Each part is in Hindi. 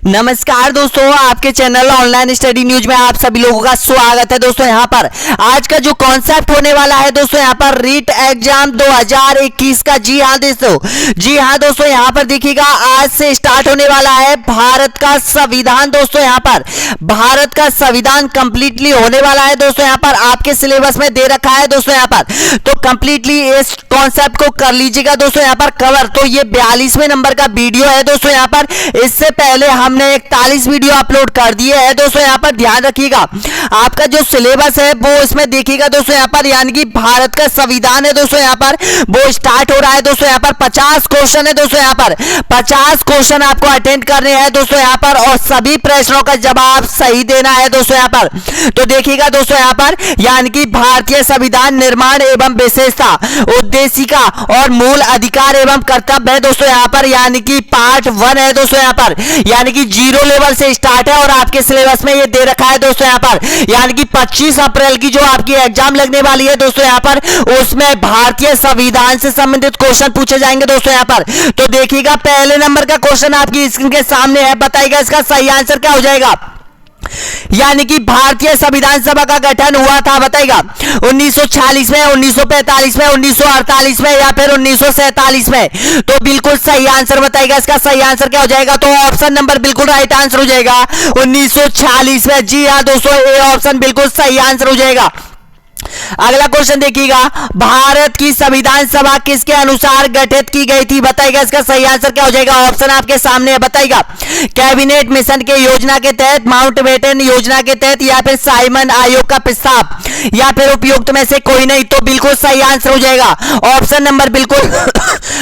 नमस्कार दोस्तों, आपके चैनल ऑनलाइन स्टडी न्यूज में आप सभी लोगों का स्वागत है। दोस्तों यहाँ पर आज का जो कॉन्सेप्ट होने वाला है दोस्तों, यहाँ पर रीट एग्जाम 2021 का। जी हाँ दोस्तों यहाँ पर देखिएगा, आज से स्टार्ट होने वाला है भारत का संविधान। दोस्तों यहाँ पर भारत का संविधान कंप्लीटली होने वाला है। दोस्तों यहाँ पर आपके सिलेबस में दे रखा है दोस्तों यहाँ पर, तो कंप्लीटली इस कॉन्सेप्ट को कर लीजिएगा दोस्तों यहाँ पर कवर। तो ये 42वें नंबर का वीडियो है दोस्तों यहाँ पर। इससे पहले हमने 41 वीडियो अपलोड कर दिए हैं दोस्तों यहाँ पर। ध्यान रखिएगा, आपका जो सिलेबस है वो इसमें देखिएगा दोस्तों यहाँ पर, यानी कि भारत का संविधान है दोस्तों यहाँ पर, वो स्टार्ट हो रहा है दोस्तों यहाँ पर। 50 क्वेश्चन है दोस्तों यहाँ पर, 50 क्वेश्चन आपको अटेंड करने हैं दोस्तों यहाँ पर, और सभी प्रश्नों का जवाब सही देना है दोस्तों यहाँ पर। तो देखिएगा दोस्तों यहाँ पर, यानी कि भारतीय संविधान निर्माण एवं विशेषता, उद्देशिका और मूल अधिकार एवं कर्तव्य है दोस्तों यहाँ पर, यानी कि पार्ट 1 है दोस्तों यहाँ पर, यानी कि 0 लेवल से स्टार्ट है और आपके सिलेबस में ये दे रखा है दोस्तों यहाँ पर। यानी कि 25 अप्रैल की जो आपकी एग्जाम लगने वाली है दोस्तों यहाँ पर, उसमें भारतीय संविधान से संबंधित क्वेश्चन पूछे जाएंगे दोस्तों यहाँ पर। तो देखिएगा, पहले नंबर का क्वेश्चन आपकी स्क्रीन के सामने है, बताइएगा इसका सही आंसर क्या हो जाएगा। यानी कि भारतीय संविधान सभा का गठन हुआ था, बताइएगा 1946 में, 1945 में, 1948 में या फिर 1947 में। तो बिल्कुल सही आंसर बताइएगा, इसका सही आंसर क्या हो जाएगा। तो ऑप्शन नंबर बिल्कुल राइट आंसर हो जाएगा 1946 में। जी हाँ दोस्तों, ए ऑप्शन बिल्कुल सही आंसर हो जाएगा। अगला क्वेश्चन देखिएगा, भारत की संविधान सभा किसके अनुसार गठित की गई थी, बताइएगा इसका सही आंसर क्या हो जाएगा। ऑप्शन आपके सामने है, बताइएगा कैबिनेट मिशन के योजना के तहत, माउंटबेटन योजना के तहत, या फिर साइमन आयोग का प्रस्ताव, या फिर उपयुक्त में से कोई नहीं। तो बिल्कुल सही आंसर हो जाएगा ऑप्शन नंबर बिल्कुल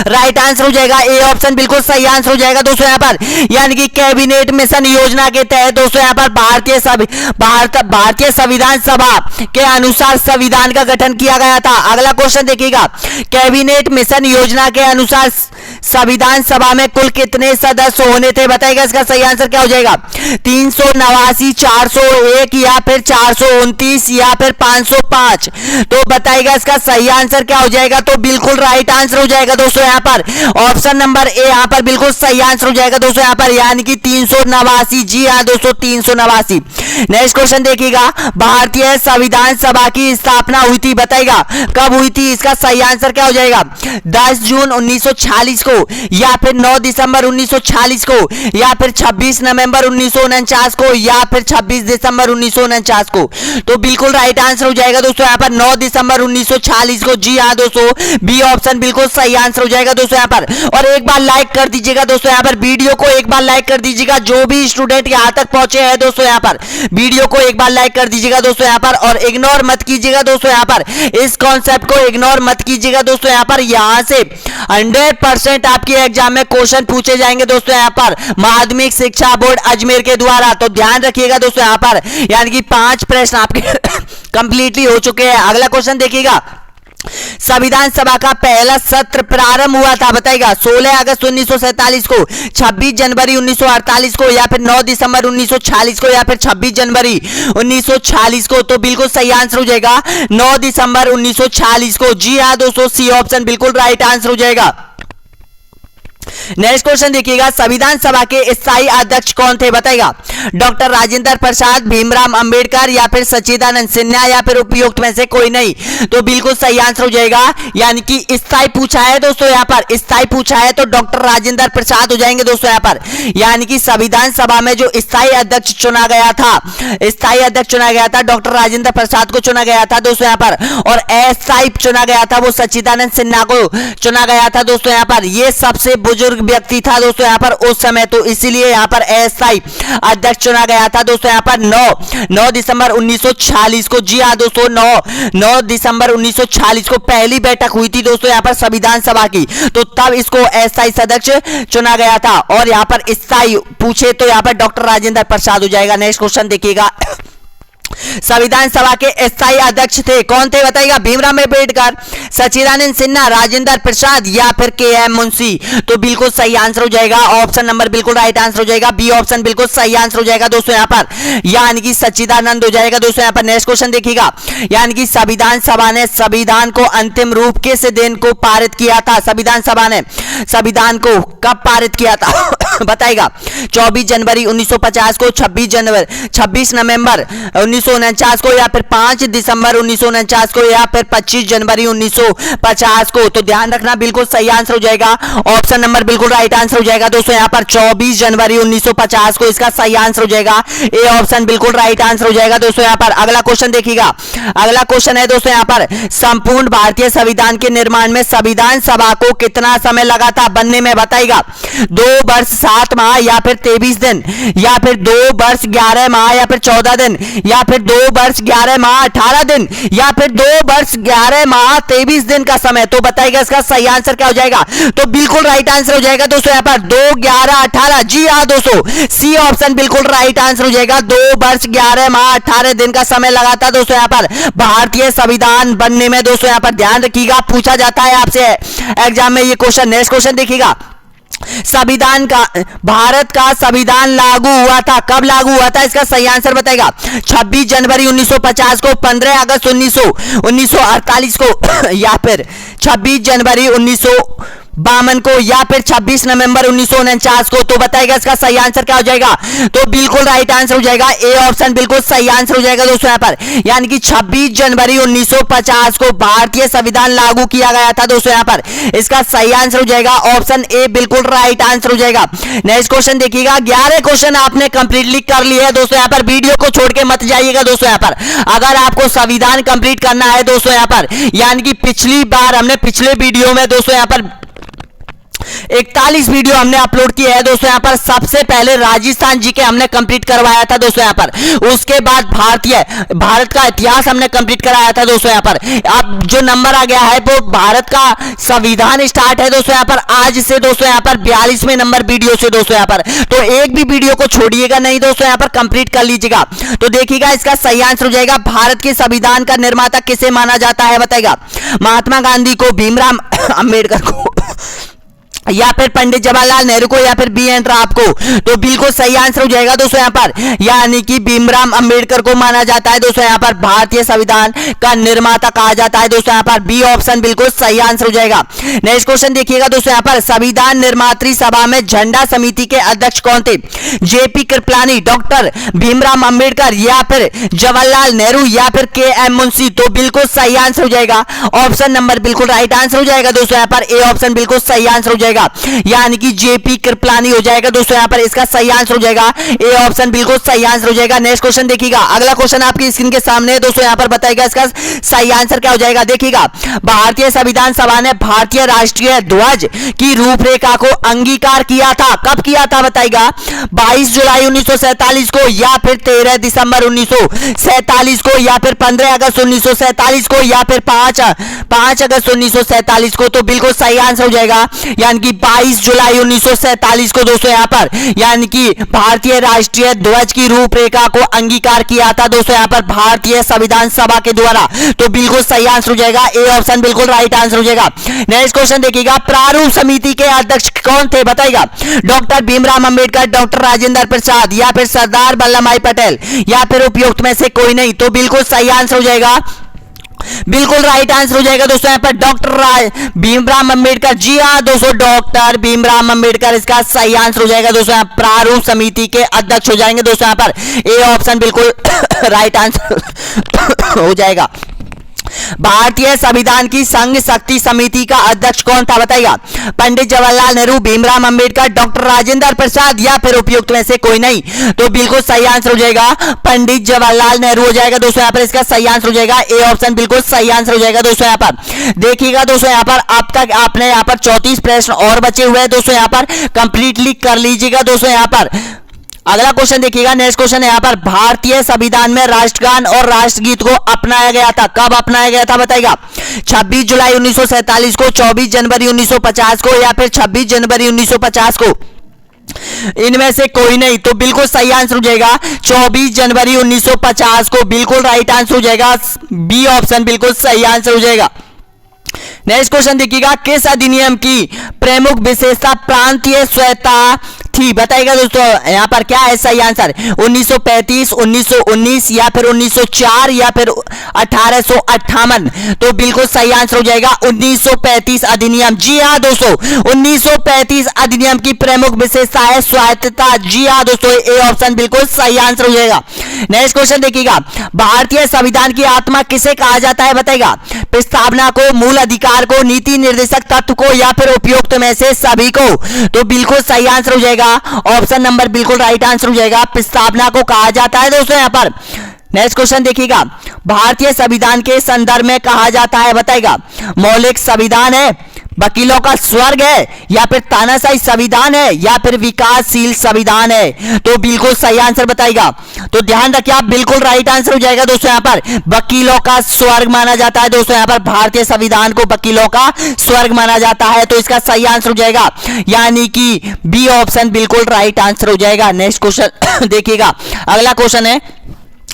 राइट आंसर हो जाएगा, ए ऑप्शन बिल्कुल सही आंसर हो जाएगा दोस्तों यहाँ पर। यानी कि कैबिनेट मिशन योजना के तहत दोस्तों यहाँ पर भारतीय संविधान सभा के अनुसार संविधान का गठन किया गया था। अगला क्वेश्चन देखिएगा, कैबिनेट मिशन योजना के अनुसार संविधान सभा में कुल कितने सदस्य होने थे, बताइएगा इसका सही आंसर क्या हो जाएगा। 389, 401 या फिर 429 या फिर 505। तो बताइएगा इसका सही आंसर क्या हो जाएगा। तो बिल्कुल राइट आंसर हो जाएगा दोस्तों यहाँ पर, ऑप्शन नंबर ए यहाँ पर बिल्कुल सही आंसर हो जाएगा दोस्तों यहाँ पर, यानी कि 389। जी हाँ दोस्तों, 389। नेक्स्ट क्वेश्चन देखिएगा, भारतीय संविधान सभा की स्थापना हुई थी, बताइएगा कब हुई थी, इसका सही आंसर क्या हो जाएगा। 10 जून 1946 को, या फिर 9 दिसंबर 1946 को, या फिर 26 नवंबर 1949 को, या फिर 26 दिसंबर 1949 को। तो बिल्कुल राइट आंसर हो जाएगा दोस्तों यहाँ पर 9 दिसंबर 1946 को। जी हाँ दोस्तों, बी ऑप्शन बिल्कुल सही आंसर हो जाएगा दोस्तों यहाँ पर। और एक बार लाइक कर दीजिएगा दोस्तों यहाँ पर, वीडियो को एक बार लाइक कर दीजिएगा, जो भी स्टूडेंट यहाँ तक पहुंचे हैं दोस्तों यहाँ पर, वीडियो को एक बार लाइक कर दीजिएगा दोस्तों यहाँ पर। और इग्नोर मत कीजिएगा दोस्तों यहाँ पर, इस कॉन्सेप्ट को इग्नोर मत कीजिएगा दोस्तों यहाँ पर। यहाँ से 100% आपकी एग्जाम में क्वेश्चन पूछे जाएंगे दोस्तों यहाँ पर, माध्यमिक शिक्षा बोर्ड अजमेर के द्वारा। तो ध्यान रखिएगा दोस्तों यहाँ पर, यानी कि 5 प्रश्न आपके कंप्लीटली हो चुके हैं। अगला क्वेश्चन देखिएगा, संविधान सभा का पहला सत्र प्रारंभ हुआ था, बताइएगा 16 अगस्त 1947 को, 26 जनवरी 1948 को, या फिर 9 दिसंबर 1946 को, या फिर 26 जनवरी 1946 को। तो बिल्कुल सही आंसर हो जाएगा 9 दिसंबर 1946 को। जी हाँ दोस्तों, सी ऑप्शन बिल्कुल राइट आंसर हो जाएगा। नेक्स्ट क्वेश्चन देखिएगा, संविधान सभा के स्थायी अध्यक्ष कौन थे, बताइएगा डॉक्टर राजेंद्र प्रसाद, भीमराव अंबेडकर, या फिर सच्चिदानंद सिन्हा, या फिर उपयुक्त में से कोई नहीं। तो बिल्कुल सही आंसर हो जाएगा, यानी कि स्थायी पूछा है दोस्तों यहाँ पर, स्थायी पूछा है तो डॉक्टर राजेंद्र प्रसाद हो जाएंगे दोस्तों यहाँ पर। यानी कि संविधान सभा में जो स्थायी अध्यक्ष चुना गया था, स्थायी अध्यक्ष चुना गया था, डॉक्टर राजेंद्र प्रसाद को चुना गया था दोस्तों यहाँ पर, और अस्थायी चुना गया था वो सच्चिदानंद सिन्हा को चुना गया था दोस्तों यहाँ पर। ये सबसे बुजुर्ग व्यक्ति था दोस्तों यहाँ पर उस समय, तो इसीलिए यहाँ पर अस्थायी अध्यक्ष चुना गया था दोस्तों यहाँ पर 9 दिसंबर 1946 को। जी हाँ दोस्तों, 9 दिसंबर 1946 को पहली बैठक हुई थी दोस्तों यहाँ पर संविधान सभा की, तो तब इसको अस्थायी सदस्य चुना गया था। और यहाँ पर स्थायी पूछे तो यहाँ पर डॉक्टर राजेंद्र प्रसाद हो जाएगा। नेक्स्ट क्वेश्चन देखिएगा, संविधान सभा के स्थायी अध्यक्ष थे कौन थे, बताइएगा भीमराव अंबेडकर, सच्चिदानंद सिन्हा, राजेंद्र प्रसाद, या फिर के.एम. मुंशी। तो बिल्कुल सही आंसर हो जाएगा, ऑप्शन नंबर बिल्कुल राइट आंसर हो जाएगा, बी ऑप्शन बिल्कुल सही आंसर हो जाएगा दोस्तों यहाँ पर, यानी कि सच्चिदानंद हो जाएगा दोस्तों यहाँ पर। नेक्स्ट क्वेश्चन देखिएगा, यानी कि संविधान सभा ने संविधान को अंतिम रूप किस दिन को पारित किया था, संविधान सभा ने संविधान को कब पारित किया था बताएगा 24 जनवरी 1950 को, 26 नवंबर 1949 को, या फिर 5 दिसंबर 1949 को, या फिर 25 जनवरी 1950 को। तो ध्यान रखना, बिल्कुल सही आंसर हो जाएगा ऑप्शन नंबर, बिल्कुल राइट आंसर हो जाएगा दोस्तों यहाँ पर 24 जनवरी 1950 को इसका सही आंसर हो जाएगा ए ऑप्शन, बिल्कुल राइट आंसर हो जाएगा दोस्तों यहाँ पर। अगला क्वेश्चन देखिएगा, अगला क्वेश्चन है दोस्तों यहाँ पर संपूर्ण भारतीय संविधान के निर्माण में संविधान सभा को कितना समय लगा था बनने में, बताएगा 2 वर्ष 7 माह, या फिर 23 दिन, या फिर 2 वर्ष 11 माह, या फिर 14 दिन, या फिर 2 वर्ष 11 माह 18 दिन, या फिर 2 वर्ष 11 माह 23 दिन का समय। तो बताइएगा इसका सही आंसर क्या हो जाएगा। तो बिल्कुल राइट आंसर हो जाएगा दोस्तों यहाँ पर 2, 11, 18। जी हाँ दोस्तों, सी ऑप्शन बिल्कुल राइट आंसर हो जाएगा। 2 वर्ष 11 माह 18 दिन का समय लगा था दोस्तों यहाँ पर भारतीय संविधान बनने में। दोस्तों यहाँ पर ध्यान रखिएगा, पूछा जाता है आपसे एग्जाम में ये क्वेश्चन। नेक्स्ट क्वेश्चन देखिएगा, संविधान का, भारत का संविधान लागू हुआ था, कब लागू हुआ था, इसका सही आंसर बताएगा 26 जनवरी 1950 को, 15 अगस्त 1948 को, या फिर 26 जनवरी 1952 को, या फिर 26 नवंबर 1949 को। तो बताएगा इसका सही आंसर क्या हो जाएगा। तो बिल्कुल राइट आंसर हो जाएगा ए ऑप्शन, बिल्कुल सही आंसर हो जाएगा दोस्तों यहाँ पर, यानी कि 26 जनवरी 1950 को भारतीय संविधान लागू किया गया था दोस्तों यहाँ पर। इसका सही आंसर हो जाएगा ऑप्शन ए, बिल्कुल राइट आंसर हो जाएगा। नेक्स्ट क्वेश्चन देखिएगा, 11 क्वेश्चन आपने कंप्लीटली कर लिए है दोस्तों यहाँ पर। वीडियो को छोड़ के मत जाइएगा दोस्तों यहाँ पर, अगर आपको संविधान कंप्लीट करना है दोस्तों यहाँ पर, यानी कि पिछली बार हमने पिछले वीडियो में दोस्तों यहाँ पर 41 वीडियो हमने अपलोड किए हैं दोस्तों यहाँ पर। सबसे पहले राजस्थान जी के हमने कंप्लीट करवाया था दोस्तों यहाँ पर, उसके बाद भारत का इतिहास हमने कंप्लीट कराया था दोस्तों यहाँ पर। अब जो नंबर आ गया है वो भारत का संविधान स्टार्ट है दोस्तों यहाँ पर आज से दोस्तों यहाँ पर 42वें नंबर वीडियो से दोस्तों यहाँ पर। तो एक भी वीडियो को छोड़िएगा नहीं दोस्तों यहाँ पर, कंप्लीट कर लीजिएगा। तो देखिएगा इसका सही आंसर हो जाएगा, भारत के संविधान का निर्माता किसे माना जाता है, बताएगा महात्मा गांधी को, भीमराव अंबेडकर को, या फिर पंडित जवाहरलाल नेहरू को, या फिर बी एन राव को। तो बिल्कुल सही आंसर हो जाएगा दोस्तों यहाँ पर, यानी कि भीमराव अंबेडकर को माना जाता है दोस्तों यहाँ पर भारतीय संविधान का निर्माता कहा जाता है दोस्तों यहाँ पर। बी ऑप्शन बिल्कुल सही आंसर हो जाएगा। नेक्स्ट क्वेश्चन देखिएगा दोस्तों यहाँ पर, संविधान निर्मात्री सभा में झंडा समिति के अध्यक्ष कौन थे, जेपी कृपलानी, डॉक्टर भीमराव अंबेडकर, या फिर जवाहरलाल नेहरू, या फिर के एम मुंशी। तो बिल्कुल सही आंसर हो जाएगा ऑप्शन नंबर, बिल्कुल राइट आंसर हो जाएगा दोस्तों यहाँ पर ए ऑप्शन, बिल्कुल सही आंसर हो जाएगा, यानी कि जेपी कृपलानी हो जाएगा दोस्तों यहाँ पर। इसका सही आंसर हो जाएगा ए ऑप्शन, बिल्कुल सही आंसर हो जाएगा। नेक्स्ट क्वेश्चन देखिएगा, अगला क्वेश्चन आपकी स्क्रीन के सामने है दोस्तों यहाँ पर, बताएगा इसका सही आंसर क्या हो जाएगा। देखिएगा, भारतीय संविधान सभा ने भारतीय राष्ट्रीय ध्वज की रूपरेखा को अंगीकार किया था, कब किया था बताएगा 22 जुलाई 1947 को, या फिर 13 दिसंबर 1947 को, या फिर 15 अगस्त 1947 को, या फिर 5 अगस्त 1947 को। तो बिल्कुल सही आंसर हो जाएगा, यानी कि 22 जुलाई 1947 को दोस्तों यहाँ पर, यानी कि भारतीय राष्ट्रीय ध्वज की रूपरेखा को अंगीकार किया था दोस्तों यहाँ पर भारतीय संविधान सभा के द्वारा। तो बिल्कुल सही आंसर हो जाएगा ए ऑप्शन, बिल्कुल राइट आंसर हो जाएगा। नेक्स्ट क्वेश्चन देखिएगा, प्रारूप समिति के अध्यक्ष कौन थे, बताइएगा डॉक्टर भीमराव अंबेडकर, डॉक्टर राजेंद्र प्रसाद, या फिर सरदार वल्लभ भाई पटेल, या फिर उपयुक्त में से कोई नहीं। तो बिल्कुल सही आंसर हो जाएगा, बिल्कुल राइट आंसर हो जाएगा दोस्तों यहाँ पर डॉक्टर भीमराव अंबेडकर। जी हाँ दोस्तों, डॉक्टर भीमराव अंबेडकर इसका सही आंसर हो जाएगा दोस्तों यहाँ प्रारूप समिति के अध्यक्ष हो जाएंगे दोस्तों यहाँ पर ए ऑप्शन, बिल्कुल राइट आंसर हो जाएगा। भारतीय संविधान की संघ शक्ति समिति का अध्यक्ष कौन था, बताइएगा पंडित जवाहरलाल नेहरू, भीमराव अंबेडकर, डॉक्टर राजेंद्र प्रसाद, या फिर उपयुक्त में से कोई नहीं। तो बिल्कुल सही आंसर हो जाएगा पंडित जवाहरलाल नेहरू हो जाएगा दोस्तों यहाँ पर। इसका सही आंसर हो जाएगा ए ऑप्शन, बिल्कुल सही आंसर हो जाएगा दोस्तों यहाँ पर। देखिएगा दोस्तों यहाँ पर अब तक आपने यहाँ पर 34 प्रश्न और बचे हुए हैं दोस्तों यहाँ पर, कंप्लीटली कर लीजिएगा दोस्तों यहाँ पर। अगला क्वेश्चन देखिएगा, नेक्स्ट क्वेश्चन है यहाँ पर, भारतीय संविधान में राष्ट्रगान और राष्ट्रगीत को अपनाया गया था, कब अपनाया गया था बताइएगा 26 जुलाई 1947 को, 24 जनवरी 1950 को, या फिर 26 जनवरी 1950 को। इनमें से कोई नहीं। तो बिल्कुल सही आंसर हो जाएगा 24 जनवरी 1950 को, बिल्कुल राइट आंसर हो जाएगा बी ऑप्शन, बिल्कुल सही आंसर हो जाएगा। नेक्स्ट क्वेश्चन देखिएगा, किस अधिनियम की प्रमुख विशेषता प्रांतीय स्वायत्तता थी, बताइएगा दोस्तों यहाँ पर क्या है सही आंसर, 1935, 1919 या फिर 1904 या फिर 1858। तो बिल्कुल सही आंसर हो जाएगा 1935 अधिनियम। जी हाँ दोस्तों, 1935 अधिनियम की प्रमुख विशेषता है स्वायत्तता। जी हाँ दोस्तों, ए ऑप्शन बिल्कुल सही आंसर हो जाएगा। नेक्स्ट क्वेश्चन देखिएगा, भारतीय संविधान की आत्मा किसे कहा जाता है, बताएगा प्रस्तावना को, मूल अधिकार को, नीति निर्देशक तत्व को या फिर उपयुक्त में से सभी को। तो बिल्कुल सही आंसर हो जाएगा ऑप्शन नंबर बिल्कुल राइट आंसर हो जाएगा, प्रस्तावना को कहा जाता है दोस्तों यहाँ पर। नेक्स्ट क्वेश्चन देखिएगा, भारतीय संविधान के संदर्भ में कहा जाता है, बताएगा मौलिक संविधान है, वकीलों का स्वर्ग है या फिर तानाशाही संविधान है या फिर विकासशील संविधान है। तो बिल्कुल सही आंसर बताएगा। तो ध्यान रखिए आप, बिल्कुल राइट आंसर हो जाएगा दोस्तों यहाँ पर, वकीलों का स्वर्ग माना जाता है दोस्तों यहाँ पर, भारतीय संविधान को वकीलों का स्वर्ग माना जाता है। तो इसका सही आंसर हो जाएगा यानी कि बी ऑप्शन बिल्कुल राइट आंसर हो जाएगा। नेक्स्ट क्वेश्चन देखिएगा, अगला क्वेश्चन है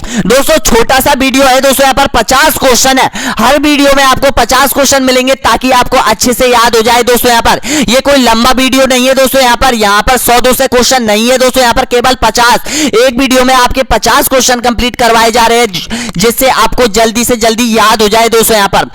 दोस्तों, छोटा सा वीडियो है दोस्तों, यहाँ पर 50 क्वेश्चन है, हर वीडियो में आपको 50 क्वेश्चन मिलेंगे ताकि आपको अच्छे से याद हो जाए दोस्तों। यहाँ पर ये कोई लंबा वीडियो नहीं है दोस्तों, यहाँ पर 100-200 क्वेश्चन नहीं है दोस्तों, यहाँ पर केवल 50, एक वीडियो में आपके 50 क्वेश्चन कंप्लीट करवाए जा रहे हैं जिससे आपको जल्दी से जल्दी याद हो जाए दोस्तों। यहाँ पर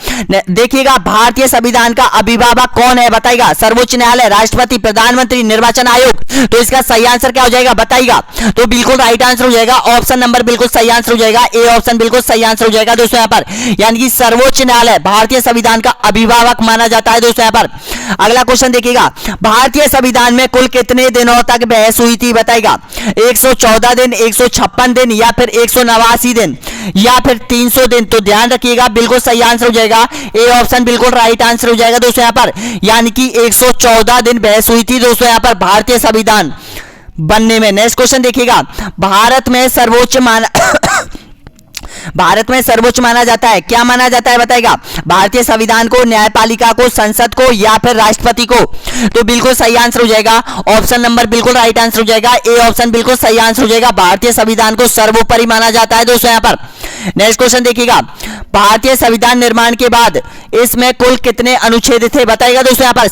देखिएगा, भारतीय संविधान का अभिभावक कौन है, बताइएगा सर्वोच्च न्यायालय, राष्ट्रपति, प्रधानमंत्री, निर्वाचन आयोग। तो इसका सही आंसर क्या हो जाएगा, बताइएगा। तो बिल्कुल राइट आंसर हो जाएगा ऑप्शन नंबर बिल्कुल सही आंसर हो जाएगा, ए ऑप्शन बिल्कुल सही आंसर हो जाएगा दोस्तों यहाँ पर, यानी कि सर्वोच्च न्यायालय भारतीय संविधान का अभिभावक माना जाता है दोस्तों यहाँ पर। अगला क्वेश्चन देखिएगा, भारतीय संविधान में कुल कितने दिनों तक बहस हुई थी, बताइएगा 114 दिन, 156 दिन या फिर 189 दिन या फिर 300 दिन। तो ध्यान रखिएगा, बिल्कुल सही आंसर हो जाएगा, ए ऑप्शन बिल्कुल राइट आंसर हो जाएगा दोस्तों यहाँ पर, यानी कि 114 दिन बहस हुई थी दोस्तों यहाँ पर भारतीय संविधान बनने में। नेक्स्ट क्वेश्चन देखिएगा, भारत में सर्वोच्च माना जाता है, क्या माना जाता है, बताएगा भारतीय संविधान को, न्यायपालिका को, संसद को या फिर राष्ट्रपति को। तो बिल्कुल सही आंसर हो जाएगा ऑप्शन नंबर बिल्कुल राइट आंसर हो जाएगा, ए ऑप्शन बिल्कुल सही आंसर हो जाएगा, भारतीय संविधान को सर्वोपरि माना जाता है दोस्तों यहाँ पर। नेक्स्ट क्वेश्चन देखिएगा, भारतीय संविधान निर्माण के बाद इसमें कुल कितने अनुच्छेद थे, बताइएगा दोस्तों यहाँ पर।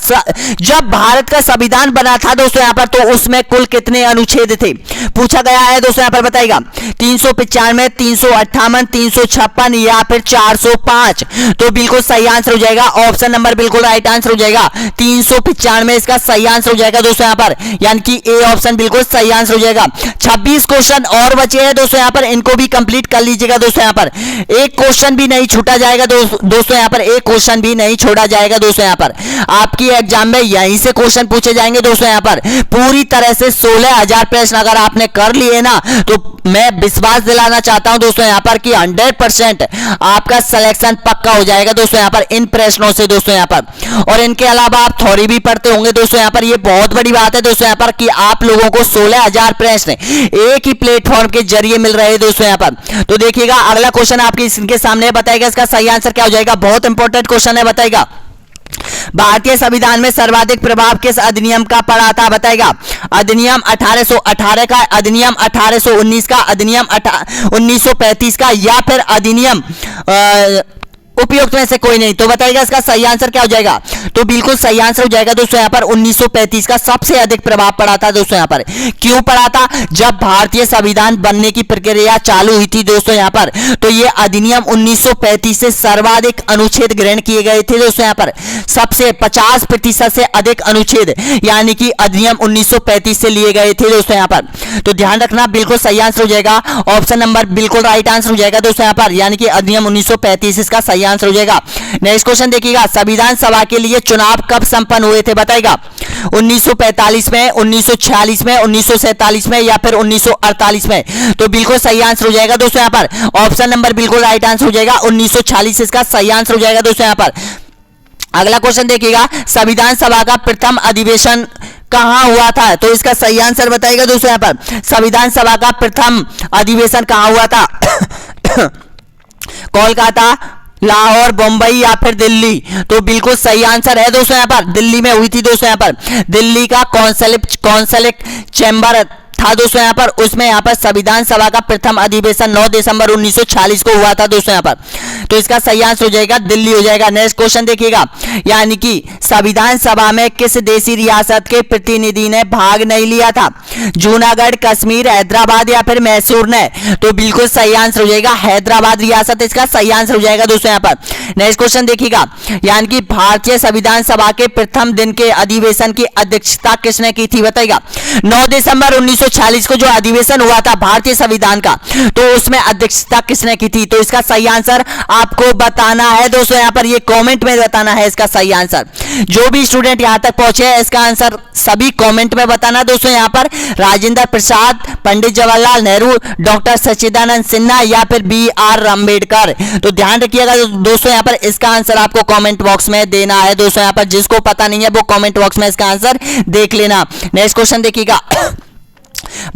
जब भारत का संविधान बना था दोस्तों यहाँ पर, तो उसमें कुल कितने अनुच्छेद थे पूछा गया है दोस्तों यहाँ पर, बताइएगा 395, 358, 356 या फिर 405। तो बिल्कुल सही आंसर हो जाएगा ऑप्शन नंबर बिल्कुल राइट आंसर हो जाएगा, 395 इसका सही आंसर हो जाएगा दोस्तों यहाँ पर, यानी कि ए ऑप्शन बिल्कुल सही आंसर हो जाएगा। 26 क्वेश्चन और बचे हैं दोस्तों यहाँ पर, इनको भी कंप्लीट कर लीजिएगा दोस्तों यहाँ पर, एक क्वेश्चन भी नहीं छूटा जाएगा दोस्तों यहाँ पर, एक क्वेश्चन भी नहीं छोड़ा जाएगा दोस्तों यहाँ पर। आपकी एग्जाम में यहीं से क्वेश्चन पूछे जाएंगे दोस्तों यहाँ पर, पूरी तरह से 16,000 प्रश्न अगर आपने कर लिए ना, तो मैं विश्वास दिलाना चाहता हूं दोस्तों यहाँ पर कि 100% आपका सिलेक्शन पक्का हो जाएगा दोस्तों यहाँ पर इन प्रश्नों से दोस्तों यहाँ पर। और इनके अलावा आप थ्योरी भी पढ़ते होंगे दोस्तों यहाँ पर, ये बहुत बड़ी बात है दोस्तों यहाँ पर कि आप लोगों को 16,000 प्रश्न एक ही प्लेटफॉर्म के जरिए मिल रहे हैं दोस्तों यहाँ पर। तो देखिएगा, अगला क्वेश्चन आपके इनके सामने बताएगा इसका सही आंसर क्या हो जाएगा, बहुत इंपॉर्टेंट क्वेश्चन है, बताएगा भारतीय संविधान में सर्वाधिक प्रभाव किस अधिनियम का पड़ा था, बताएगा अधिनियम 1818 का, अधिनियम 1819 का, अधिनियम 1935 का या फिर अधिनियम उपयुक्त में से कोई नहीं। तो बताइएगा इसका सही आंसर क्या हो जाएगा। तो बिल्कुल सही आंसर हो जाएगा दोस्तों यहाँ पर 1935 का सबसे अधिक प्रभाव पड़ा था दोस्तों यहाँ पर। क्यों पड़ा था, जब भारतीय संविधान बनने की प्रक्रिया चालू हुई थी दोस्तों यहाँ पर, तो ये अधिनियम 1935 से सर्वाधिक अनुच्छेद ग्रहण किए गए थे दोस्तों यहाँ पर, सबसे 50% से अधिक अनुच्छेद यानी कि अधिनियम 1935 से लिए गए थे दोस्तों यहाँ पर। तो ध्यान रखना, बिल्कुल सही आंसर हो जाएगा, ऑप्शन नंबर बिल्कुल राइट आंसर हो जाएगा दोस्तों यहाँ पर, यानी कि अधिनियम 1935 इसका सही आंसर हो जाएगा। नेक्स्ट क्वेश्चन देखिएगा, संविधान सभा के लिए चुनाव कब संपन्न हुए थे, बताएगा 1945 में, 1946 में, 1947 में या फिर 1948 में। तो बिल्कुल सही आंसर हो जाएगा दोस्तों यहाँ पर, ऑप्शन नंबर बिल्कुल राइट आंसर हो जाएगा, 1946 इसका सही आंसर हो जाएगा दोस्तों यहाँ पर। अगला क्वेश्चन देखिएगा, संविधान सभा का प्रथम अधिवेशन कहां हुआ था, तो इसका सही आंसर बताइएगा दोस्तों यहाँ पर, संविधान सभा का प्रथम अधिवेशन कहां हुआ था कोलकाता, लाहौर, बम्बई या फिर दिल्ली। तो बिल्कुल सही आंसर है दोस्तों यहाँ पर, दिल्ली में हुई थी दोस्तों यहाँ पर, दिल्ली का कौंसलिक चैम्बर था दोस्तों यहाँ पर, उसमें यहाँ पर संविधान सभा का प्रथम अधिवेशन 9 दिसंबर 1946 को हुआ था दोस्तों यहाँ पर। तो इसका सही आंसर हो जाएगा दिल्ली हो जाएगा। नेक्स्ट क्वेश्चन देखिएगा, यानी कि संविधान सभा में किस देशी रियासत के प्रतिनिधि ने भाग नहीं लिया था? जूनागढ़, कश्मीर, हैदराबाद या फिर मैसूर ने? तो बिल्कुल सही आंसर हो जाएगा हैदराबाद रियासत, इसका सही आंसर हो जाएगा दोस्तों यहाँ पर। नेक्स्ट क्वेश्चन देखिएगा, यानी कि भारतीय संविधान सभा के प्रथम दिन के अधिवेशन की अध्यक्षता किसने की थी? बताइएगा। 9 दिसंबर 1946 को जो अधिवेशन हुआ था भारतीय संविधान का, तो उसमें अध्यक्षता किसने की थी? तो इसका सही आंसर आपको बताना है दोस्तों यहाँ पर, ये कमेंट में बताना है इसका सही आंसर। जो भी स्टूडेंट यहां तक पहुंचे हैं इसका आंसर सभी कमेंट में बताना दोस्तों यहाँ पर। राजेंद्र प्रसाद, पंडित जवाहरलाल नेहरू, डॉक्टर सच्चिदानंद सिन्हा या फिर बी.आर. अम्बेडकर? तो ध्यान रखिएगा दोस्तों यहाँ पर, इसका आंसर आपको कमेंट बॉक्स में देना है दोस्तों यहाँ पर। जिसको पता नहीं है वो कमेंट बॉक्स में इसका आंसर देख लेना। नेक्स्ट क्वेश्चन देखिएगा,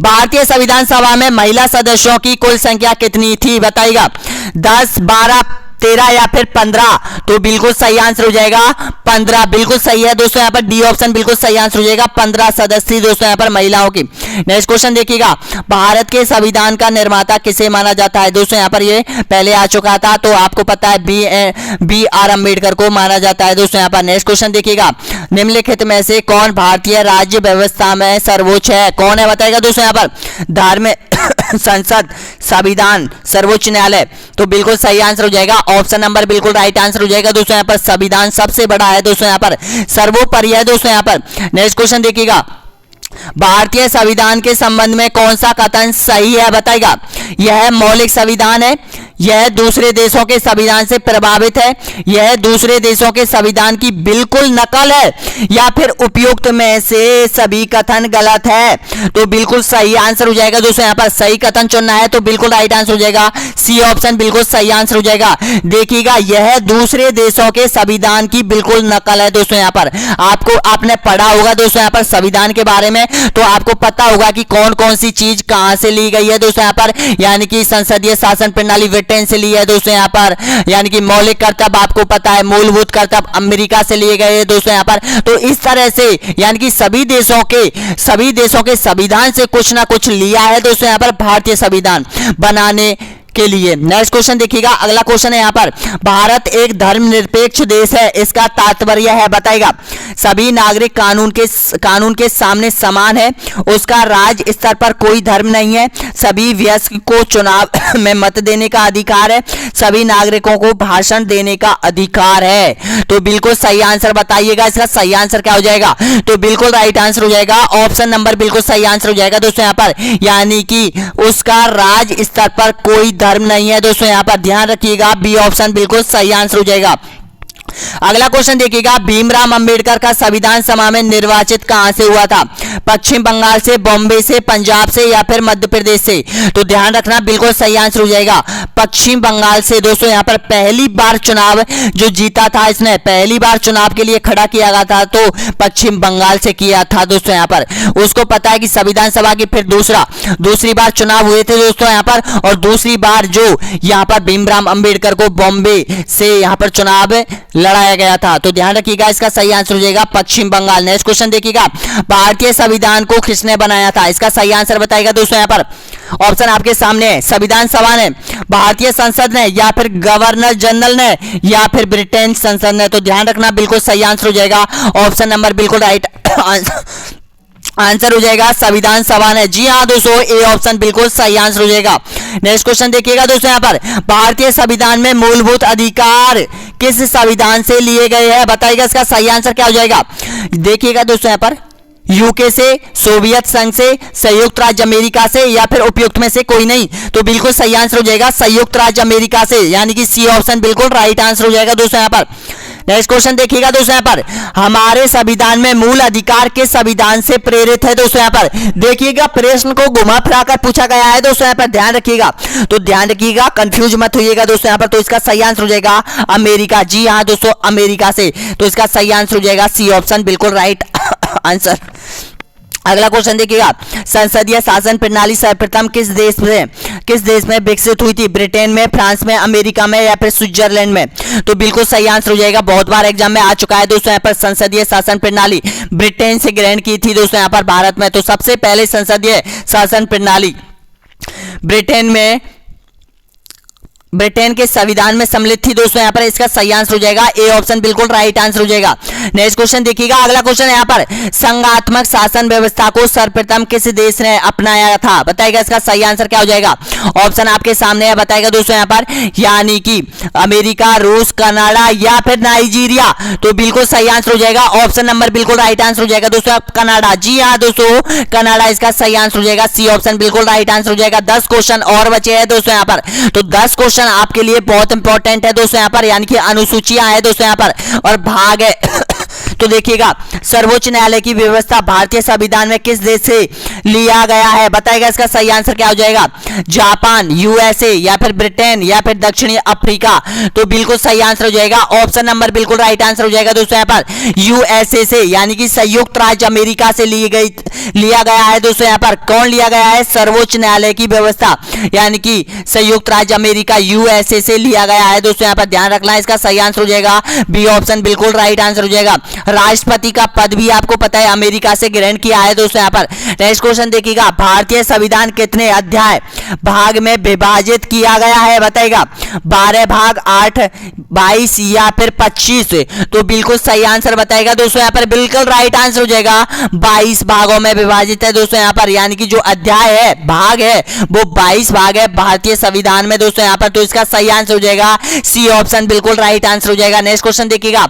भारतीय संविधान सभा में महिला सदस्यों की कुल संख्या कितनी थी? बताइएगा। 10, 12, 13 या फिर 15? तो बिल्कुल सही आंसर हो जाएगा 15, बिल्कुल सही है दोस्तों यहाँ पर, डी ऑप्शन बिल्कुल सही आंसर हो जाएगा। 15 सदस्य दोस्तों यहाँ पर महिलाओं की। नेक्स्ट क्वेश्चन देखिएगा, भारत के संविधान का निर्माता किसे माना जाता है? दोस्तों यहाँ पर ये पहले आ चुका था, तो आपको पता है बी.आर. अम्बेडकर को माना जाता है दोस्तों यहाँ पर। नेक्स्ट क्वेश्चन देखिएगा, निम्नलिखित में से कौन भारतीय राज्य व्यवस्था में सर्वोच्च है? कौन है बताएगा दोस्तों यहाँ पर? धार्मिक संसद, संविधान, सर्वोच्च न्यायालय? तो बिल्कुल सही आंसर हो जाएगा ऑप्शन नंबर बिल्कुल राइट आंसर हो जाएगा दोस्तों यहाँ पर। संविधान सबसे बड़ा है दोस्तों यहाँ पर, सर्वोपरि है दोस्तों यहाँ पर। नेक्स्ट क्वेश्चन देखिएगा, भारतीय संविधान के संबंध में कौन सा कथन सही है? बताएगा। यह मौलिक संविधान है, यह दूसरे देशों के संविधान से प्रभावित है, यह दूसरे देशों के संविधान की बिल्कुल नकल है, या फिर उपयुक्त में से सभी कथन गलत है? तो बिल्कुल सही आंसर हो जाएगा दोस्तों यहाँ पर। सही कथन चुनना है तो बिल्कुल राइट आंसर हो जाएगा, सी ऑप्शन बिल्कुल सही आंसर हो जाएगा। देखिएगा, यह दूसरे देशों के संविधान की बिल्कुल नकल है दोस्तों यहाँ पर। आपने पढ़ा होगा दोस्तों यहाँ पर संविधान के बारे में, तो आपको पता होगा कि कौन कौन सी चीज कहां से ली गई है दोस्तों यहाँ पर। यानी कि संसदीय शासन प्रणाली ब्रिटेन से ली है दोस्तों यहाँ पर, यानी कि मौलिक कर्तव्य आपको पता है, मूलभूत कर्तव्य अमेरिका से लिए गए दोस्तों यहाँ पर। तो इस तरह से यानी कि सभी देशों के संविधान से कुछ ना कुछ लिया है दोस्तों यहाँ पर भारतीय संविधान बनाने के लिए। नेक्स्ट क्वेश्चन देखिएगा, अगला क्वेश्चन है यहाँ पर, भारत एक धर्मनिरपेक्ष देश है, इसका तात्पर्य है? बताएगा। सभी नागरिक कानून के सामने समान है, उसका राज्य स्तर पर कोई धर्म नहीं है, सभी वयस्क को चुनाव में मत देने का अधिकार है, सभी नागरिकों को भाषण देने का अधिकार है? तो बिल्कुल सही आंसर बताइएगा, इसका सही आंसर क्या हो जाएगा? तो बिल्कुल राइट आंसर हो जाएगा ऑप्शन नंबर बिल्कुल सही आंसर हो जाएगा दोस्तों यहाँ पर, यानी कि उसका राज्य स्तर पर कोई धर्म नहीं है दोस्तों यहाँ पर। ध्यान रखिएगा, बी ऑप्शन बिल्कुल सही आंसर हो जाएगा। अगला क्वेश्चन देखिएगा, भीमराव अंबेडकर का संविधान सभा में निर्वाचित कहां से हुआ था? पश्चिम बंगाल से, बॉम्बे से, पंजाब से या फिर मध्य प्रदेश से? तो ध्यान रखना बिल्कुल सही आंसर हो जाएगा पश्चिम बंगाल से दोस्तों यहाँ पर। पहली बार चुनाव जो जीता था इसने, पहली बार चुनाव के लिए खड़ा किया गया था तो पश्चिम बंगाल से किया था दोस्तों यहाँ पर। उसको पता है कि संविधान सभा की फिर दूसरी बार चुनाव हुए थे दोस्तों यहाँ पर, और दूसरी बार जो यहाँ पर भीमराव अंबेडकर को बॉम्बे से यहाँ पर चुनाव लड़ाया गया था। तो ध्यान रखिएगा, इसका सही आंसर हो जाएगा पश्चिम बंगाल। नेक्स्ट क्वेश्चन देखिएगा, भारतीय संविधान को किसने बनाया था? इसका सही आंसर बताएगा दोस्तों यहाँ पर। ऑप्शन आपके सामने है, संविधान सभा ने, भारतीय संसद ने, या फिर गवर्नर जनरल ने, या फिर ब्रिटेन संसद ने? तो ध्यान रखना बिल्कुल सही आंसर हो जाएगा ऑप्शन नंबर बिल्कुल राइट आंसर हो जाएगा संविधान सभा ने। जी हाँ दोस्तों, ए ऑप्शन बिल्कुल सही आंसर हो जाएगा। नेक्स्ट क्वेश्चन देखिएगा दोस्तों यहाँ पर, भारतीय संविधान में मूलभूत अधिकार किस संविधान से लिए गए हैं? बताइएगा, इसका सही आंसर क्या हो जाएगा? देखिएगा दोस्तों यहाँ पर, यूके से, सोवियत संघ से, संयुक्त राज्य अमेरिका से, या फिर उपयुक्त में से कोई नहीं? तो बिल्कुल सही आंसर हो जाएगा संयुक्त राज्य अमेरिका से, यानी कि सी ऑप्शन बिल्कुल राइट आंसर हो जाएगा दोस्तों यहाँ पर। नेक्स्ट क्वेश्चन देखिएगा दोस्तों यहाँ पर, हमारे संविधान में मूल अधिकार किस संविधान से प्रेरित है? दोस्तों यहाँ पर देखिएगा, प्रश्न को घुमा फिरा कर पूछा गया है दोस्तों यहाँ पर, ध्यान रखिएगा। तो ध्यान रखिएगा, कंफ्यूज मत होइएगा दोस्तों यहाँ पर। तो इसका सही आंसर हो जाएगा अमेरिका। जी हाँ दोस्तों, अमेरिका से। तो इसका सही आंसर हो जाएगा सी ऑप्शन बिल्कुल राइट आंसर। अगला क्वेश्चन देखिएगा, संसदीय शासन प्रणाली सर्वप्रथम किस देश में किस देश में विकसित हुई थी? ब्रिटेन में, फ्रांस में, अमेरिका में या फिर स्विट्जरलैंड में? तो बिल्कुल सही आंसर हो जाएगा, बहुत बार एग्जाम में आ चुका है दोस्तों यहाँ पर, संसदीय शासन प्रणाली ब्रिटेन से ग्रहण की थी दोस्तों यहाँ पर भारत में। तो सबसे पहले संसदीय शासन प्रणाली ब्रिटेन के संविधान में सम्मिलित थी दोस्तों यहाँ पर। इसका सही आंसर हो जाएगा ए ऑप्शन, बिल्कुल राइट आंसर हो जाएगा। नेक्स्ट क्वेश्चन देखिएगा, अगला क्वेश्चन यहाँ पर, संघात्मक शासन व्यवस्था को सर्वप्रथम किस देश ने अपनाया था? बताएगा इसका सही आंसर क्या हो जाएगा? ऑप्शन आपके सामने है, बताएगा दोस्तों यहाँ पर, यानी कि अमेरिका, रूस, कनाडा या फिर नाइजीरिया। तो बिल्कुल सही आंसर हो जाएगा, ऑप्शन नंबर बिल्कुल राइट आंसर हो जाएगा दोस्तों, कनाडा। जी हाँ दोस्तों, कनाडा इसका सही आंसर हो जाएगा, सी ऑप्शन बिल्कुल राइट आंसर हो जाएगा। 10 क्वेश्चन और बचे हैं दोस्तों यहाँ पर, तो 10 क्वेश्चन आपके लिए बहुत इंपॉर्टेंट है दोस्तों यहाँ पर, यानी कि अनुसूचियां है दोस्तों यहाँ पर और भाग है। तो देखिएगा, सर्वोच्च न्यायालय की व्यवस्था भारतीय संविधान में किस देश से लिया गया है? बताएगा इसका सही आंसर क्या हो जाएगा? जापान, यूएसए या फिर ब्रिटेन या फिर दक्षिणी अफ्रीका? तो बिल्कुल सही आंसर हो जाएगा, ऑप्शन नंबर बिल्कुल राइट आंसर हो जाएगा दोस्तों यहाँ पर, यूएसए से, यानी कि संयुक्त राज्य अमेरिका से लिया गया है दोस्तों यहाँ पर। कौन लिया गया है? सर्वोच्च न्यायालय की व्यवस्था, यानी कि संयुक्त राज्य अमेरिका यूएसए से लिया गया है दोस्तों यहाँ पर, ध्यान रखना है। इसका सही आंसर हो जाएगा बी ऑप्शन, बिल्कुल राइट आंसर हो जाएगा। राष्ट्रपति का पद भी आपको पता है अमेरिका से ग्रहण किया है दोस्तों यहाँ पर। नेक्स्ट क्वेश्चन देखिएगा, भारतीय संविधान कितने अध्याय भाग में विभाजित किया गया है? बताएगा 12 भाग, 8, 22 या फिर 25? तो बिल्कुल सही आंसर बताएगा दोस्तों यहाँ पर, बिल्कुल राइट आंसर हो जाएगा, 22 भागों में विभाजित है दोस्तों यहाँ पर, यानी कि जो अध्याय है, भाग है, वो 22 भाग है भारतीय संविधान में दोस्तों यहाँ पर। तो इसका सही आंसर हो जाएगा सी ऑप्शन, बिल्कुल राइट आंसर हो जाएगा। नेक्स्ट क्वेश्चन देखिएगा,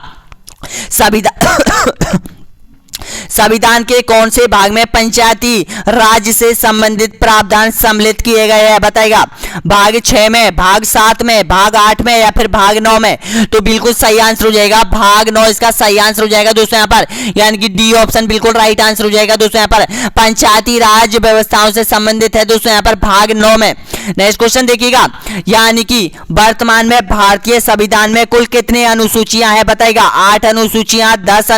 संविधान के कौन से भाग में पंचायती राज से संबंधित प्रावधान सम्मिलित किए गए हैं? बताएगा भाग 6 में, भाग 7 में, भाग 8 में या फिर भाग 9 में? तो बिल्कुल सही आंसर हो जाएगा भाग 9, इसका सही आंसर हो जाएगा दोस्तों यहाँ पर, यानी कि डी ऑप्शन बिल्कुल राइट आंसर हो जाएगा दोस्तों यहाँ पर। पंचायती राज व्यवस्थाओं से संबंधित है दोस्तों यहाँ पर भाग 9 में। नेक्स्ट क्वेश्चन देखिएगा, यानी कि वर्तमान में भारतीय संविधान में कुल कितने अनुसूचियां हैं? बताएगा 8 अनुसूचियां, 10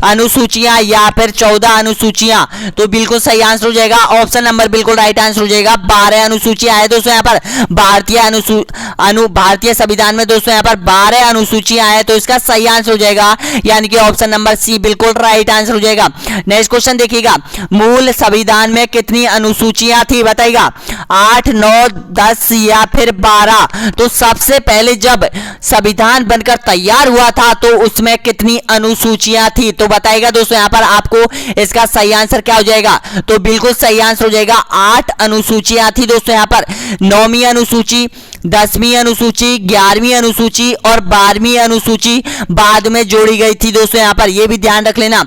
अनुसूचियां या फिर 14 अनुसूचियां? तो बिल्कुल सही आंसर हो जाएगा, ऑप्शन नंबर बिल्कुल राइट आंसर हो जाएगा, 12 अनुसूचियां है दोस्तों यहाँ पर। भारतीय संविधान में दोस्तों यहाँ पर 12 अनुसूचियां है, तो इसका सही आंसर हो जाएगा, यानी कि ऑप्शन नंबर सी बिल्कुल राइट आंसर हो जाएगा। नेक्स्ट क्वेश्चन देखिएगा, मूल संविधान में कितनी अनुसूचियां थी? बताएगा 8, 9, 10 या फिर 12? तो सबसे पहले जब संविधान बनकर तैयार हुआ था तो उसमें कितनी अनुसूचियां थी? तो बताएगा दोस्तों यहाँ पर आपको इसका सही आंसर क्या हो जाएगा? तो बिल्कुल सही आंसर हो जाएगा 8 अनुसूचियां थी दोस्तों यहाँ पर। 9वीं अनुसूची, 10वीं अनुसूची, 11वीं अनुसूची और 12वीं अनुसूची बाद में जोड़ी गई थी दोस्तों यहाँ पर, ये भी ध्यान रख लेना।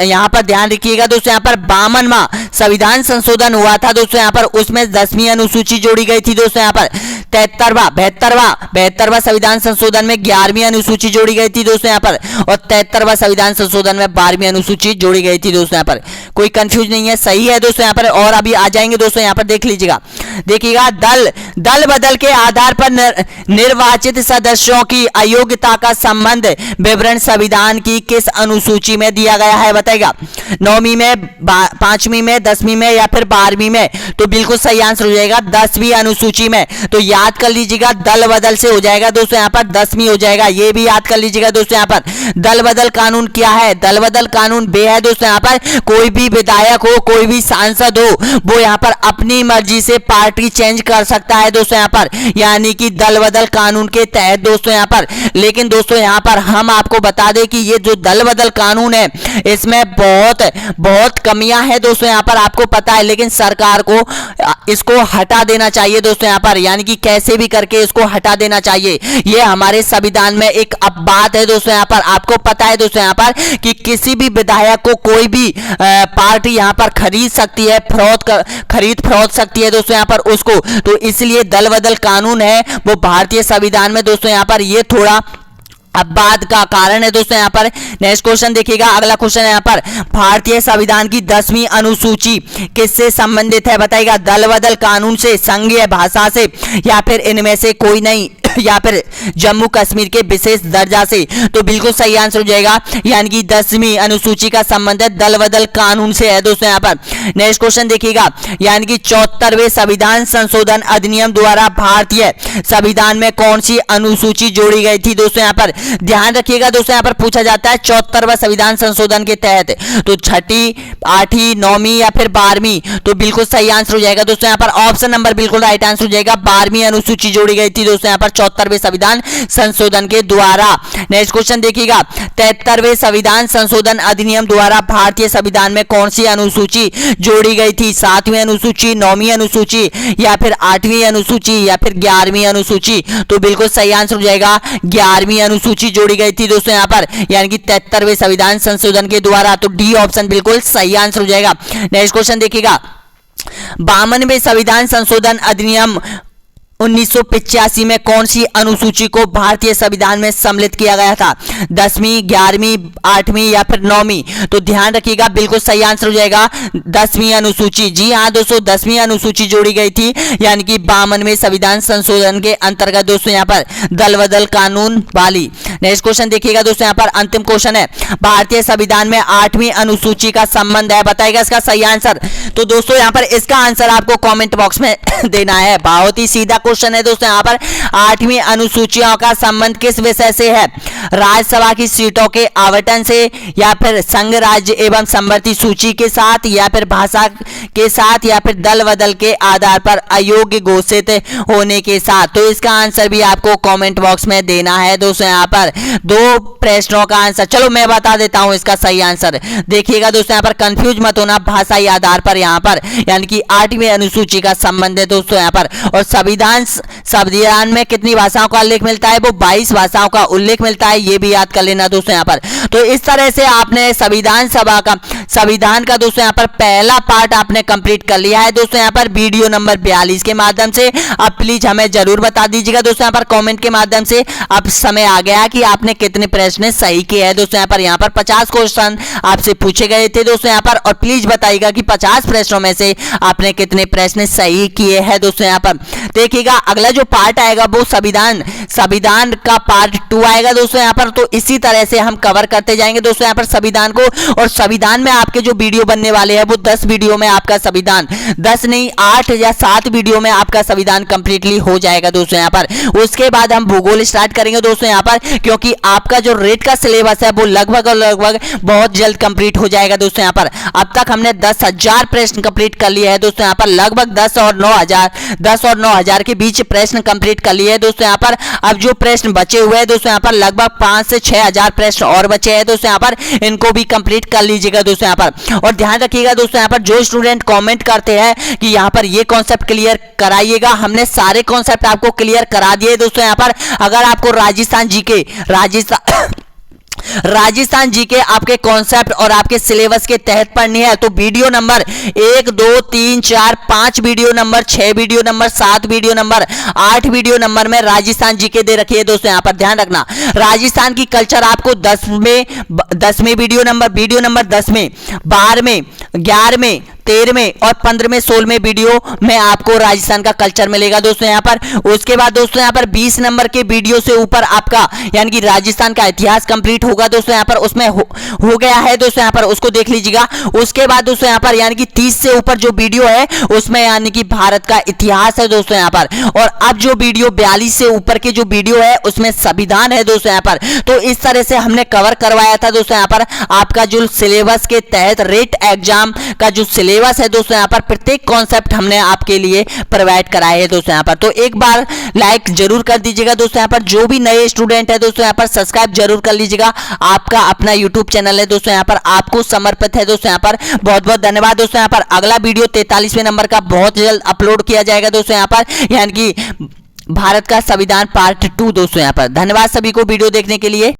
यहाँ पर ध्यान रखिएगा दोस्तों, यहाँ पर 52वां संविधान संशोधन हुआ था दोस्तों यहाँ पर, उसमें 10वीं अनुसूची जोड़ी गई थी दोस्तों यहाँ पर। 73वां संविधान संशोधन में 11वीं अनुसूची जोड़ी गई थी दोस्तों यहाँ पर, और 73वां संविधान संशोधन में 12वीं अनुसूची जोड़ी गई थी दोस्तों यहाँ पर। कोई कंफ्यूज नहीं है, सही है दोस्तों यहाँ पर। और अभी आ जाएंगे दोस्तों यहाँ पर, देख लीजिएगा, देखिएगा, दल बदल के आधार पर निर्वाचित सदस्यों की अयोग्यता का संबंध विवरण संविधान की किस अनुसूची में दिया गया है? बताएगा 9वीं में, 5वीं में, 10वीं में या फिर 12वीं में? तो बिल्कुल सही आंसर हो जाएगा 10वीं अनुसूची में। तो याद कर लीजिएगा, दल बदल से हो जाएगा दोस्तों यहाँ पर 10वीं हो जाएगा, ये भी याद कर लीजिएगा दोस्तों यहाँ पर। दल बदल कानून क्या है? दल बदल कानून बे है दोस्तों यहाँ पर, कोई भी विधायक हो, कोई भी सांसद हो, वो यहाँ पर अपनी मर्जी से पार्टी चेंज कर सकता है दोस्तों यहाँ पर, यानी कि दल बदल कानून के तहत दोस्तों यहाँ पर। लेकिन दोस्तों यहाँ पर हम आपको बता दें कि ये जो दल बदल कानून है इसमें बहुत कमियां हैं दोस्तों यहाँ पर, आपको पता है, लेकिन सरकार को इसको हटा देना चाहिए दोस्तों यहाँ पर, यानी कि कैसे भी करके इसको हटा देना चाहिए। ये हमारे संविधान में एक अपवाद है दोस्तों यहाँ पर। आपको पता है दोस्तों यहाँ पर कि किसी भी विधायक को कोई भी पार्टी यहाँ पर खरीद सकती है, खरीद फरोख्त सकती है दोस्तों यहाँ पर उसको, तो इसलिए दल बदल कानून है वो भारतीय संविधान में दोस्तों यहाँ पर ये थोड़ा अपवाद का कारण है दोस्तों यहाँ पर। नेक्स्ट क्वेश्चन देखिएगा, अगला क्वेश्चन है यहाँ पर, भारतीय संविधान की 10वीं अनुसूची किससे संबंधित है? बताइएगा दल बदल कानून से, संघीय भाषा से या फिर इनमें से कोई नहीं? या फिर जम्मू कश्मीर के विशेष दर्जा से? तो बिल्कुल सही आंसर हो जाएगा यानी कि 10वीं अनुसूची का संबंध है दल बदल कानून से है दोस्तों। यहाँ पर नेक्स्ट क्वेश्चन देखिएगा, यानी कि 74वें संविधान संशोधन अधिनियम द्वारा भारतीय संविधान में कौन सी अनुसूची जोड़ी गई थी? दोस्तों यहाँ पर ध्यान रखिएगा दोस्तों, यहाँ पर पूछा जाता है 74वां संविधान संशोधन के तहत तो 6ठी, 8वीं, 9वीं या फिर 12वीं? तो बिल्कुल सही आंसर हो जाएगा दोस्तों। यहाँ पर ऑप्शन नंबर बिल्कुल राइट आंसर हो जाएगा, 12वीं अनुसूची जोड़ी गई थी दोस्तों यहाँ पर 74वें संविधान संशोधन के द्वारा। नेक्स्ट क्वेश्चन देखिएगा, 73वें संविधान संशोधन अधिनियम द्वारा भारतीय संविधान में कौन सी अनुसूची जोड़ी गई थी? 7वीं अनुसूची, 9वीं अनुसूची या फिर 8वीं अनुसूची या फिर 11वीं अनुसूची? तो बिल्कुल सही आंसर हो जाएगा 11वीं अनुसूची जोड़ी गई थी दोस्तों यहाँ पर, यानी कि 73वें संविधान संशोधन के द्वारा। तो डी ऑप्शन बिल्कुल सही आंसर हो जाएगा। नेक्स्ट क्वेश्चन देखिएगा, 52वें संविधान संशोधन अधिनियम 1985 में कौन सी अनुसूची को भारतीय संविधान में सम्मिलित किया गया था? 10वीं, 11वीं, 8वीं या फिर 9वीं? तो ध्यान रखिएगा बिल्कुल सही आंसर हो जाएगा 10वीं अनुसूची। जी हाँ दोस्तों, 10वीं अनुसूची जोड़ी गई थी, यानी कि 52वें संविधान संशोधन के अंतर्गत दोस्तों यहाँ पर दल बदल कानून वाली। नेक्स्ट क्वेश्चन देखिएगा दोस्तों, यहाँ पर अंतिम क्वेश्चन है, भारतीय संविधान में 8वीं अनुसूची का संबंध है, बताइएगा इसका सही आंसर। तो दोस्तों यहाँ पर इसका आंसर आपको कॉमेंट बॉक्स में देना है। बहुत ही सीधा क्वेश्चन है दोस्तों, यहाँ पर 8वीं अनुसूचियों का संबंध किस विषय से है? राज्यसभा की सीटों के आवंटन से या फिर संघ राज्य एवं संवृत्ति सूची के साथ या फिर भाषा के साथ या फिर दल बदल के आधार पर अयोग्य घोषित होने के साथ? तो इसका आंसर भी आपको कमेंट बॉक्स में देना है दोस्तों। यहाँ पर दो प्रश्नों का आंसर, चलो मैं बता देता हूं इसका सही आंसर। देखिएगा दोस्तों, यहाँ पर कंफ्यूज मत होना, भाषाई आधार पर यहाँ पर यानी कि 8वीं अनुसूची का संबंध है दोस्तों यहाँ पर। और संविधान में कितनी भाषाओं का उल्लेख मिलता है? वो 22 भाषाओं का उल्लेख मिलता है, ये भी याद कर लेना दोस्तों यहाँ पर। तो इस तरह से आपने संविधान का दोस्तों यहाँ पर पहला पार्ट आपने कंप्लीट कर लिया है दोस्तों यहाँ पर वीडियो नंबर 42 के माध्यम से। अब प्लीज हमें जरूर बता दीजिएगा दोस्तों यहाँ पर कमेंट के माध्यम से, अब समय आ गया कि आपने कितने प्रश्न सही किए हैं दोस्तों यहाँ पर 50 क्वेश्चन आपसे पूछे गए थे दोस्तों यहाँ पर, और प्लीज बताइएगा कि 50 प्रश्नों में से आपने कितने प्रश्न सही किए हैं दोस्तों यहाँ पर। देखिएगा अगला जो पार्ट आएगा वो संविधान का पार्ट 2 आएगा दोस्तों यहाँ पर। तो इसी तरह से हम कवर करते जाएंगे दोस्तों यहाँ पर संविधान को, और संविधान में आपके जो वीडियो बनने वाले हैं वो 10 वीडियो में आपका संविधान, 10 नहीं 8 या 7 वीडियो में आपका संविधान कंप्लीटली हो जाएगा दोस्तों यहाँ पर। उसके बाद हम भूगोल स्टार्ट करेंगे दोस्तों यहाँ पर, क्योंकि आपका जो रेट का सिलेबस है वो लगभग बहुत जल्द कंप्लीट हो जाएगा दोस्तों यहाँ पर। अब तक हमने 10,000 प्रश्न कंप्लीट कर लिए हैं दोस्तों यहाँ पर, लगभग 10 और 9,000 के बीच प्रश्न कंप्लीट कर लिए हैं दोस्तों यहाँ पर। अब जो प्रश्न बचे हुए हैं दोस्तों यहाँ पर लगभग 5 से 6,000 प्रश्न और बचे हैं दोस्तों यहाँ पर, इनको भी कंप्लीट कर लीजिएगा दोस्तों यहाँ पर। और ध्यान रखिएगा दोस्तों यहाँ पर, जो स्टूडेंट कमेंट करते हैं कि यहाँ पर ये कॉन्सेप्ट क्लियर कराइएगा, हमने सारे कॉन्सेप्ट आपको क्लियर करा दिए दोस्तों यहाँ पर। अगर आपको राजस्थान जीके आपके कॉन्सेप्ट और आपके सिलेबस के तहत पढ़नी है तो video number 1, 2, 3, 4, 5 video number, 6 video number, 7 video number, 8 video number में राजस्थान जीके दे रखी है दोस्तों यहाँ पर। ध्यान रखना, राजस्थान की कल्चर आपको 10 में वीडियो नंबर 10 में, 12 में, 11 में, 13 में और 15 में, 16 में वीडियो में आपको राजस्थान का कल्चर मिलेगा दोस्तों यहाँ पर। उसके बाद दोस्तों यहाँ पर 20 नंबर के वीडियो से ऊपर आपका यानी कि राजस्थान का इतिहास कंप्लीट होगा दोस्तों यहाँ पर, उसमें हो गया है दोस्तों यहाँ पर, उसको देख लीजिएगा। उसके बाद दोस्तों यहाँ पर यानी कि 30 से ऊपर जो वीडियो है उसमें यानी कि भारत का इतिहास है दोस्तों यहाँ पर। और अब जो वीडियो 42 से ऊपर के जो वीडियो है उसमें संविधान है दोस्तों यहाँ पर। तो इस तरह से हमने कवर करवाया था दोस्तों यहाँ पर आपका जो सिलेबस के तहत रेट एग्जाम का जो सिलेबस है दोस्तों यहाँ पर, प्रत्येक कॉन्सेप्ट हमने आपके लिए प्रोवाइड कराए है दोस्तों यहाँ पर। तो एक बार लाइक जरूर कर दीजिएगा दोस्तों यहाँ पर। जो भी नए स्टूडेंट है दोस्तों यहाँ पर सब्सक्राइब जरूर कर लीजिएगा। आपका अपना यूट्यूब चैनल है दोस्तों यहाँ पर, आपको समर्पित है दोस्तों यहाँ पर। बहुत बहुत धन्यवाद दोस्तों यहाँ पर। अगला वीडियो 43वें नंबर का बहुत जल्द अपलोड किया जाएगा दोस्तों यहाँ पर, यानी कि भारत का संविधान पार्ट 2 दोस्तों यहाँ पर। धन्यवाद सभी को वीडियो देखने के लिए।